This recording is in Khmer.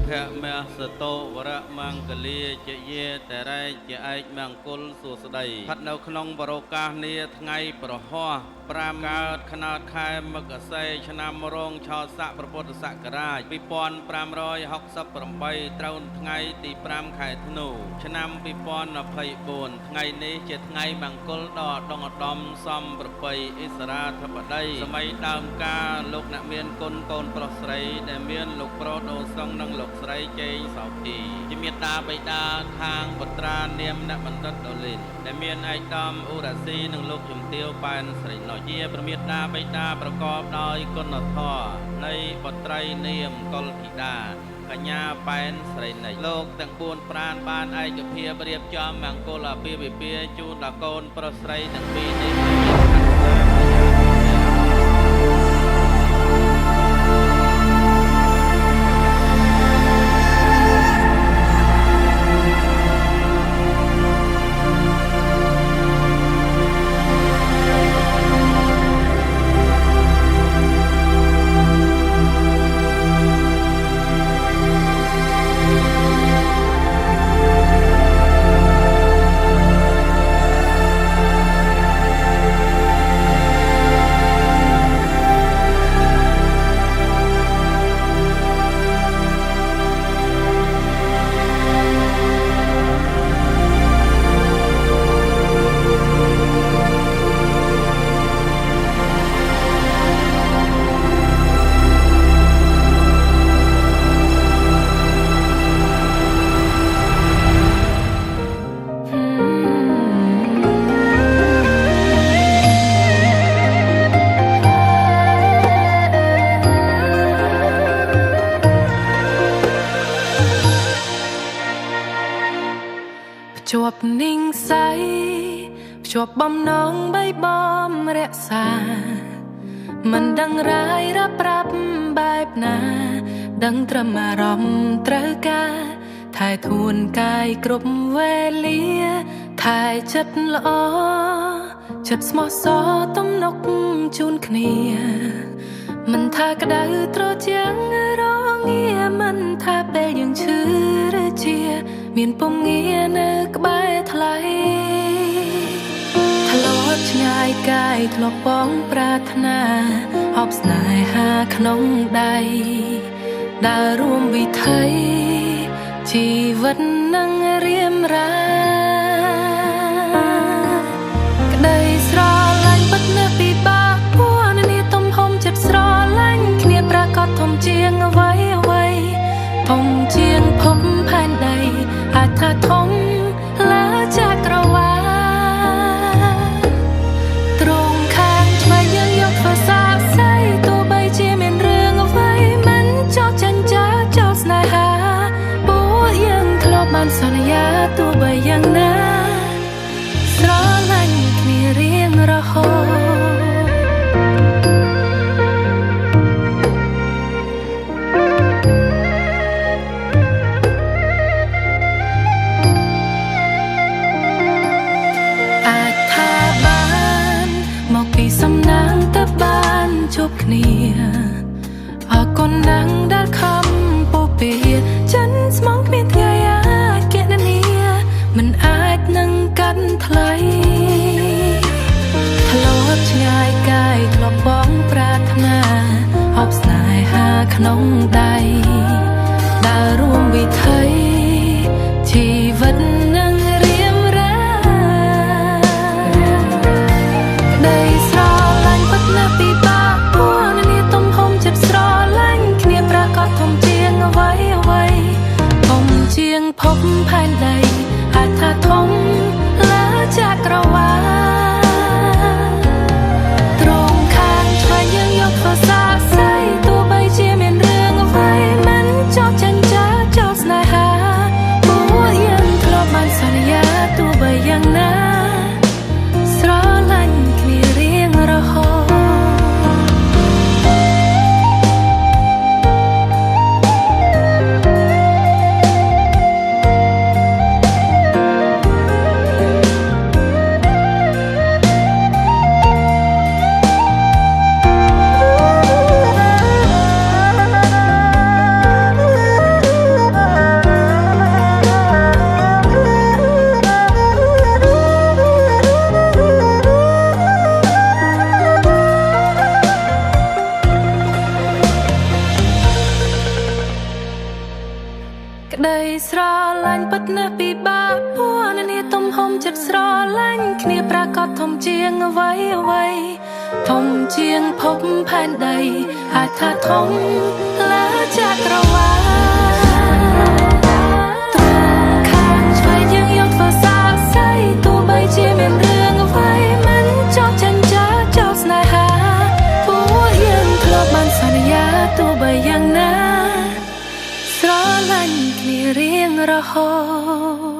ភៈមេសតោវរៈមង្គលាជាយេតរេជាឯកមង្គលសួស្តីផាត់នៅក្នុងបរោកាសនាថ្ងៃប្រហោះ5កើតខណោតខែមករាឆ្នាំរោងឆោស័កពុទ្ធសករាជ2568ត្រូវថ្ងៃទី5ខែធ្នូឆ្នាំ2024ថ្ងៃនេះជាថ្ងៃមង្គលដ៏ដងឧត្តមសំប្រពៃអិសរាធិបតីសម័យដើមការលោកអ្នកមានគុណកូនប្រុសស្រីដែលមានលោកប្រុសដូសុងនិងលោកស្រីជេងសោភីជាមេត្តាបិតាខាងបុត្រានាមអ្នកបណ្ឌិតដូលីនដែលមានឯកឧត្តមឧរស៊ីនិងលោកជំទាវប៉ែនស្រីណុចជាប្រមេត្តាបិតាប្រកបដោយគុណធម៌នៃបុត្រីនាមកុលធីតាកញ្ញាប៉ែនស្រីណិចលោកទាំង4ប្រានបានឯកភាពរៀបចំមង្គលអាពាហ៍ពិពាហ៍ជូនដល់កូនប្រុសស្រីទាំងពីរនេះជាប់นิ่งใสជាប់បំណងបីបំរក្សាមិនដឹងរាយរាប់ប្រាប់បែបណាដឹងត្រឹមអារម្មណ៍ត្រូវការថែធួនកាយគ្រប់វេលាថែចិត្តល្អចិត្តស្មោះសរទំនុកជូនគ្នាមិនថាក្តៅត្រជាងរងាមិនថាពេលយើងឈឺឬជាមានពងងារនៅក្បែរថ្លៃធ្លាប់ឆ្ងាយកាយធ្លាប់បងប្រាថ្នាអបស្នេហាក្នុងដៃដើររួមវិថីជីវិតនឹងរៀមរាក្តីស្រឡាញ់ពិតនៅពិបាកពួរនាទំហំចិត្តស្រឡាញ់គ្នាប្រកាសធំជាងអ្វីអ្វីធំជាងភពផែនដីអាចថាធំលើចក្រវាលត្រង់ខាងឆ្វេងយើងយកធ្វើសាស្អីទោះបីជាមានរឿងអ្វីមិនចោលចាញ់ចាចោលស្នេហាពួកយើងធ្លាប់បានសន្យាទោះបីយ៉ាងណាស្រឡាញ់គ្នារៀងរហូតសំណាងទៅបានជួបគ្នាអរគុណណាស់ដែលខំពុះពីចិនស្មងគ្មានថ្ងៃអាចគណនាមិនអាចនឹងកាត់ថ្លៃធ្លាប់ឆ្ងាយកាយធ្លាប់បងប្រាថ្នាអបស្នេហាក្នុងដៃដើររួមវិថីជីវិតនឹងរៀមរាពិបាកពួរនាទំហំចិត្តស្រឡាញ់គ្នាប្រកាសធំជាងអ្វីអ្វីធំជាងភពផែនដីអាចថាធំលើចក្រវាលត្រង់ខាងឆ្វេងយើងយកធ្វើសាស្អីទោះបីជាមានរឿងអ្វី ដីស្រឡាញ់ពិតណាស់ពិបាកពួរនានាទំហំចិត្តស្រឡាញ់គ្នាប្រាកដធំជាងអ្វីអ្វីធំជាងភពផែនដីអាចថាធំលើចក្រវាលត្រង់ខាងឆ្វេងយើងយកធ្វើសាស្អីទោះបីជាមានរឿងអ្វីមិនចោលចិញ្ចាចោលស្នេហាពួកយើងធ្លាប់បានសន្យាទោះបីយ៉ាងណាស្រឡាញ់គ្នារៀងរហូត